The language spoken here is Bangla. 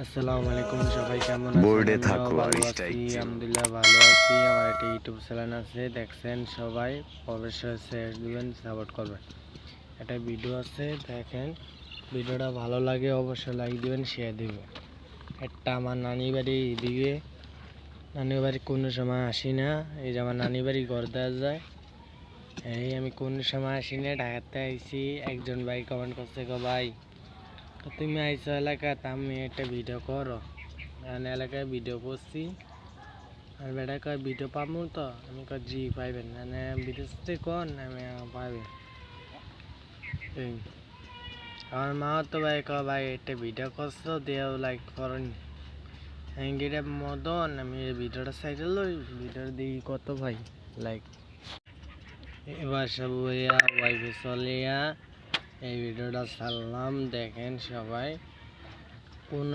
আসসালামু আলাইকুম, সবাই কেমন আছেন? বোর্ডে আমিও থাকো আর ভালো আছি, স্ট্রাইক দিও। আলহামদুলিল্লাহ ভালো আছি। আমার একটা ইউটিউব চ্যানেল আছে, দেখছেন সবাই অবশ্যই শেয়ার দিবেন, সাপোর্ট করবেন। একটা ভিডিও আছে, দেখেন ভিডিওটা ভালো লাগে অবশ্যই লাইক দিবেন, শেয়ার দিবেন। একটা আমার নানি বাড়ি এদিকে, নানি বাড়ি কোনো সময় আসি না, এই যে আমার নানি বাড়ি ঘর দেওয়া যায়। এই আমি কোনো সময় আসি না, ঢাকাতে আইছি। একজন ভাই কমেন্ট করছে, গো ভাই তো তুমি আইসো এলাকাতে, আমি একটা ভিডিও করো। আমি এলাকায় ভিডিও করছি, আর বেটা কয় ভিডিও পাবো তো, আমি কয় জি পাইবেন, মানে ভিডিও কোন আমি পাইবেন। এই আমার মা তো ভাই কয় ভাই একটা ভিডিও করছো দিও লাইক করেন, হ্যাঙ্গিটা মদন আমি এই ভিডিওটা সাইডে লই, ভিডিও দিই কত ভাই লাইক। এবার সব ওইয়া ওয়াইফে চলিয়া এই ভিডিওটা ছাড়লাম, দেখেন সবাই। কোন